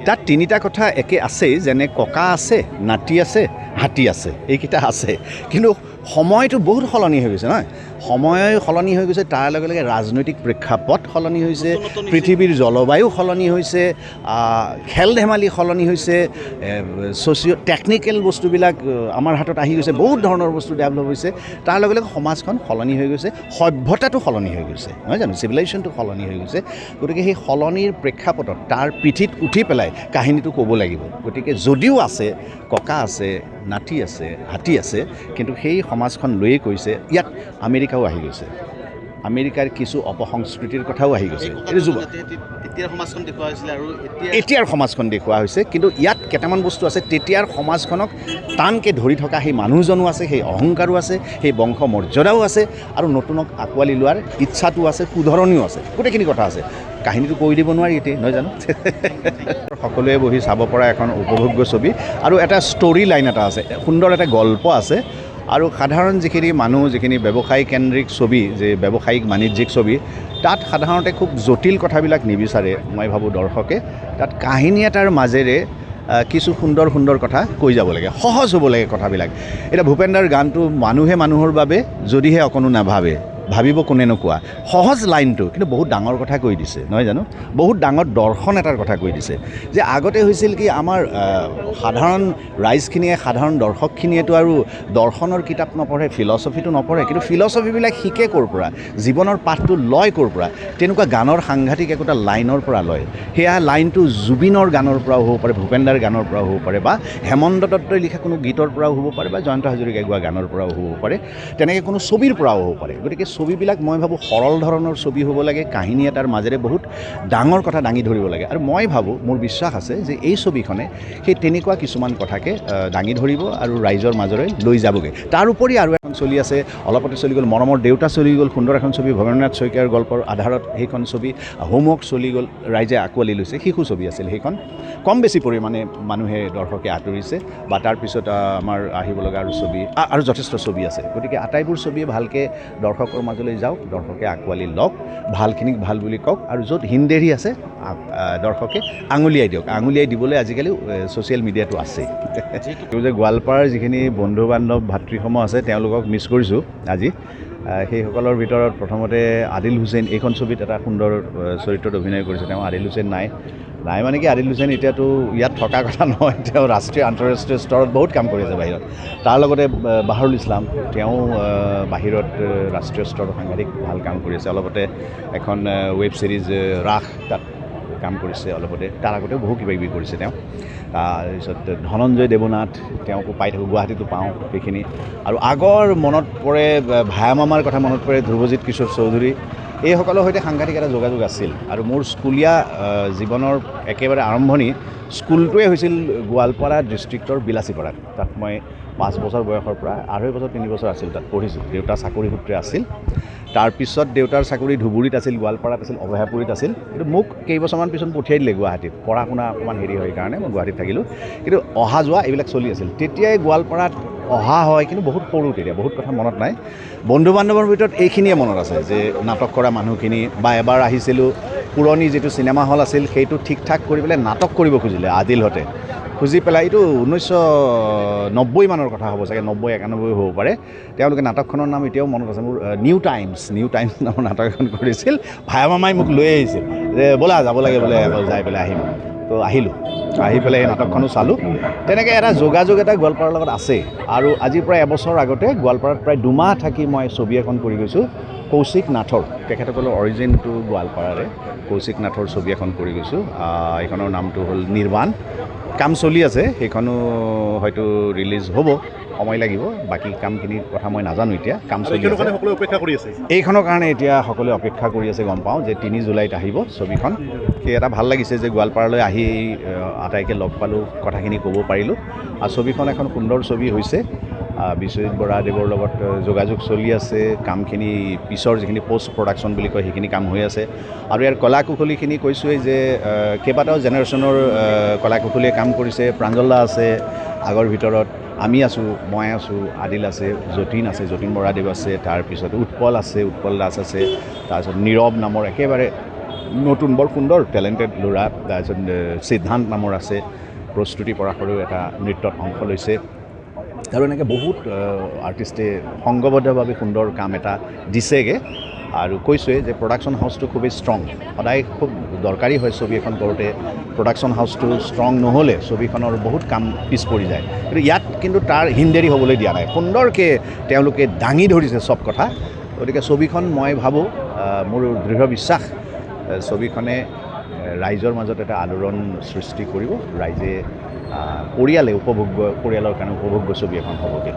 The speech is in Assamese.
তাত তিনিটা কথা একে আছেই, যেনে ককা আছে, নাতি আছে, হাতী আছে, এইকেইটা আছে। কিন্তু সময়টো বহুত সলনি হৈ গৈছে নহয়, সময় সলনি হৈ গৈছে, তাৰ লগে লগে ৰাজনৈতিক প্ৰেক্ষাপট সলনি হৈছে, পৃথিৱীৰ জলবায়ু সলনি হৈছে, খেল ধেমালি সলনি হৈছে, ছ'চিঅ' টেকনিকেল বস্তুবিলাক আমাৰ হাতত আহি গৈছে, বহুত ধৰণৰ বস্তু ডেভেলপ হৈছে। তাৰ লগে লগে সমাজখন সলনি হৈ গৈছে, সভ্যতাটো সলনি হৈ গৈছে, নহয় জানো, চিভিলাইজেশ্যনটো সলনি হৈ গৈছে। গতিকে সেই সলনিৰ প্ৰেক্ষাপটত তাৰ পিঠিত উঠি পেলাই কাহিনীটো ক'ব লাগিব। গতিকে যদিও আছে, ককা আছে, নাতি আছে, হাতী আছে, কিন্তু সেই সমাজখন লৈয়ে কৈছে। ইয়াত আমেৰিকাও আহি গৈছে, আমেৰিকাৰ কিছু অপসংস্কৃতিৰ কথাও আহি গৈছে। এতিয়াৰ সমাজখন দেখুওৱা হৈছে, কিন্তু ইয়াত কেইটামান বস্তু আছে তেতিয়াৰ সমাজখনক টানকৈ ধৰি থকা সেই মানুহজনো আছে, সেই অহংকাৰো আছে, সেই বংশ মৰ্যাদাও আছে, আৰু নতুনক আঁকোৱালি লোৱাৰ ইচ্ছাটো আছে, শুধৰণিও আছে, গোটেইখিনি কথা আছে। কাহিনীটো কৈ দিব নোৱাৰি এতিয়া, নহয় জানো। সকলোৱে বহি চাব পৰা এখন উপভোগ্য ছবি, আৰু এটা ষ্টৰি লাইন এটা আছে, সুন্দৰ এটা গল্প আছে। আৰু সাধাৰণ যিখিনি মানুহ, যিখিনি ব্যৱসায়িক কেন্দ্ৰিক ছবি, যে ব্যৱসায়িক বাণিজ্যিক ছবি, তাত সাধাৰণতে খুব জটিল কথাবিলাক নিবিচাৰে মই ভাবোঁ দৰ্শকে। তাত কাহিনী এটাৰ মাজেৰে কিছু সুন্দৰ সুন্দৰ কথা কৈ যাব লাগে, সহজ হ'ব লাগে কথাবিলাক। এতিয়া ভূপেনদাৰ গানটো মানুহে মানুহৰ বাবে যদিহে অকণো নাভাবে, ভাবিব কোনে নোকোৱা, সহজ লাইনটো, কিন্তু বহুত ডাঙৰ কথা কৈ দিছে, নহয় জানো, বহুত ডাঙৰ দৰ্শন এটাৰ কথা কৈ দিছে। যে আগতে হৈছিল কি, আমাৰ সাধাৰণ ৰাইজখিনিয়ে, সাধাৰণ দৰ্শকখিনিয়েতো আৰু দৰ্শনৰ কিতাপ নপঢ়ে, ফিলচফিটো নপঢ়ে, কিন্তু ফিলচফিবিলাক শিকে ক'ৰ পৰা, জীৱনৰ পাঠটো লয় ক'ৰ পৰা, তেনেকুৱা গানৰ সাংঘাতিক একোটা লাইনৰ পৰা লয়। সেয়া লাইনটো জুবিনৰ গানৰ পৰাও হ'ব পাৰে, ভূপেনদাৰ গানৰ পৰাও হ'ব পাৰে, বা হেমন্ত দত্তই লিখা কোনো গীতৰ পৰাও হ'ব পাৰে, বা জয়ন্ত হাজৰিকাই গোৱা গানৰ পৰাও হ'ব পাৰে, তেনেকৈ কোনো ছবিৰ পৰাও হ'ব পাৰে। গতিকে ছবিবিলাক মই ভাবোঁ সৰল ধৰণৰ ছবি হ'ব লাগে, কাহিনী এটাৰ মাজেৰে বহুত ডাঙৰ কথা দাঙি ধৰিব লাগে। আৰু মই ভাবোঁ, মোৰ বিশ্বাস আছে যে এই ছবিখনে সেই তেনেকুৱা কিছুমান কথাকে দাঙি ধৰিব আৰু ৰাইজৰ মাজৰে লৈ যাবগৈ। তাৰ উপৰি আৰু এখন চলি আছে, অলপতে চলি গ'ল মৰমৰ দেউতা, চলি গ'ল সুন্দৰ এখন ছবি, ভৱেন্দ্ৰনাথ শইকীয়াৰ গল্পৰ আধাৰত সেইখন ছবি। হোমৱৰ্ক চলি গ'ল, ৰাইজে আঁকোৱালি লৈছে, শিশু ছবি আছিল সেইখন, কম বেছি পৰিমাণে মানুহে দৰ্শকে আঁতৰিছে। বা তাৰপিছত আমাৰ আহিব লগা আৰু ছবি, আৰু যথেষ্ট ছবি আছে। গতিকে আটাইবোৰ ছবিয়ে ভালকৈ দৰ্শকৰ মাজলৈ যাওক, দৰ্শকে আঁকোৱালি লওক, ভালখিনিক ভাল বুলি কওক, আৰু য'ত হিনদেৰি আছে দৰ্শকে আঙুলিয়াই দিয়ক। আঙুলিয়াই দিবলৈ আজিকালি ছ'চিয়েল মিডিয়াটো আছেই। যে গোৱালপাৰাৰ যিখিনি বন্ধু বান্ধৱ ভাতৃসমূহ আছে, তেওঁলোকক মিছ কৰিছোঁ আজি। সেইসকলৰ ভিতৰত প্ৰথমতে আদিল হুছেইন, এইখন ছবিত এটা সুন্দৰ চৰিত্ৰত অভিনয় কৰিছে তেওঁ। আদিল হুছেইন নাই মানে কি, আদিল হুছেইন এতিয়াতো ইয়াত থকা কথা নহয়, তেওঁ ৰাষ্ট্ৰীয় আন্তঃৰাষ্ট্ৰীয় স্তৰত বহুত কাম কৰি আছে বাহিৰত। তাৰ লগতে বাহৰুল ইছলাম, তেওঁ বাহিৰত ৰাষ্ট্ৰীয় স্তৰত সাংঘাতিক ভাল কাম কৰি আছে। অলপতে এখন ৱেব ছিৰিজ ৰাস, তাত কাম কৰিছে অলপতে, তাৰ আগতেও বহু কিবাকিবি কৰিছে তেওঁ। তাৰপিছত ধনঞ্জয় দেৱনাথ, তেওঁকো পাই থাকোঁ, গুৱাহাটীতো পাওঁ সেইখিনি। আৰু আগৰ মনত পৰে, ভায়া মামাৰ কথা মনত পৰে, ধ্ৰুৱজিৎ কিশোৰ চৌধুৰী, এইসকলৰ সৈতে সাংঘাতিক এটা যোগাযোগ আছিল। আৰু মোৰ স্কুলীয়া জীৱনৰ একেবাৰে আৰম্ভণি স্কুলটোৱে হৈছিল গোৱালপাৰা ডিষ্ট্ৰিক্টৰ বিলাচীপাৰাত। তাত মই 5 বছৰ বয়সৰ পৰা 2.5 বছৰ 3 বছৰ আছিল তাত পঢ়িছোঁ। দেউতা চাকৰি সূত্ৰে আছিল। তাৰপিছত দেউতাৰ চাকৰি ধুবুৰীত আছিল, গোৱালপাৰাত আছিল, অভয়াপুৰীত আছিল। কিন্তু মোক কেইবছৰমান পিছত পঠিয়াই দিলে গুৱাহাটীত, পঢ়া শুনা অকণমান হেৰি হয় কাৰণে মই গুৱাহাটীত থাকিলোঁ। কিন্তু অহা যোৱা এইবিলাক চলি আছিল। তেতিয়াই গোৱালপাৰাত অহা হয়, কিন্তু বহুত সৰু, তেতিয়া বহুত কথা মনত নাই। বন্ধু বান্ধৱৰ ভিতৰত এইখিনিয়ে মনত আছে, যে নাটক কৰা মানুহখিনি, বা এবাৰ আহিছিলোঁ, পুৰণি যিটো চিনেমা হল আছিল সেইটো ঠিক ঠাক কৰি পেলাই নাটক কৰিব খুজিলে আদিলহঁতে, খুজি পেলাই, এইটো 1990 মানৰ কথা হ'ব চাগে, 90-91 হ'ব পাৰে। তেওঁলোকে নাটকখনৰ নাম এতিয়াও মনত আছে মোৰ, নিউ টাইমছ নামৰ নাটক এখন কৰিছিল। ভায়া মামাই মোক লৈ আহিছিল যে ব'লা যাব লাগে বোলে, যাই পেলাই আহিম। তো আহিলোঁ, আহি পেলাই এই নাটকখনো চালোঁ। তেনেকৈ এটা যোগাযোগ এটা গোৱালপাৰাৰ লগত আছে। আৰু আজিৰ প্ৰায় এবছৰ আগতে গোৱালপাৰাত প্ৰায় 2 মাহ থাকি মই ছবি এখন কৰি গৈছোঁ, কৌশিক নাথৰ, তেখেতসকলৰ অৰিজিনটো গোৱালপাৰাৰে। কৌশিক নাথৰ ছবি এখন কৰি গৈছোঁ, এইখনৰ নামটো হ'ল নিৰ্বাণ। কাম চলি আছে, সেইখনো হয়তো ৰিলিজ হ'ব, সময় লাগিব। বাকী কামখিনিৰ কথা মই নাজানো এতিয়া, কাম চলি আছে। সকলোৱে অপেক্ষা কৰি আছে এইখনৰ কাৰণে, এতিয়া সকলোৱে অপেক্ষা কৰি আছে। গম পাওঁ যে 3 জুলাইত আহিব ছবিখন। সেই এটা ভাল লাগিছে যে গোৱালপাৰালৈ আহি আটাইকে লগ পালোঁ, কথাখিনি ক'ব পাৰিলোঁ। আৰু ছবিখন এখন সুন্দৰ ছবি হৈছে। বিশ্বজিৎ বৰাদেৱৰ লগত যোগাযোগ চলি আছে। কামখিনি পিছৰ যিখিনি পষ্ট প্ৰডাকশ্যন বুলি কয়, সেইখিনি কাম হৈ আছে। আৰু ইয়াৰ কলা কুশলীখিনি কৈছোঁৱেই যে কেইবাটাও জেনেৰেশ্যনৰ কলা কুশলীয়ে কাম কৰিছে। প্ৰাঞ্জল দা আছে আগৰ ভিতৰত, আমি আছোঁ, মই আছোঁ, আদিল আছে, যতীন আছে, যতীন বৰাদেৱ আছে, তাৰপিছত উৎপল আছে, উৎপল দাস আছে, তাৰপিছত নীৰৱ নামৰ একেবাৰে নতুন বৰ সুন্দৰ টেলেণ্টেড ল'ৰা এজন সিদ্ধান্ত নামৰ আছে প্ৰস্তুতি পৰাশৰেও এটা নৃত্যত অংশ লৈছে আৰু এনেকৈ বহুত আৰ্টিষ্টে সংগবদ্ধভাৱে সুন্দৰ কাম এটা দিছেগৈ আৰু কৈছোঁৱে যে প্ৰডাকশ্যন হাউচটো খুবেই ষ্ট্ৰং সদায় খুব দৰকাৰী হয় ছবি এখন কৰোঁতে প্ৰডাকশ্যন হাউচটো ষ্ট্ৰং নহ'লে ছবিখনৰ বহুত কাম পিছ পৰি যায় কিন্তু ইয়াত কিন্তু তাৰ হিন্দেৰি হ'বলৈ দিয়া নাই সুন্দৰকৈ তেওঁলোকে দাঙি ধৰিছে চব কথা গতিকে ছবিখন মই ভাবোঁ মোৰ দৃঢ় বিশ্বাস ছবিখনে ৰাইজৰ মাজত এটা আলোড়ন সৃষ্টি কৰিব ৰাইজে পৰিয়ালৰ কাৰণে উপভোগ্য ছবি এখন হ'বগৈ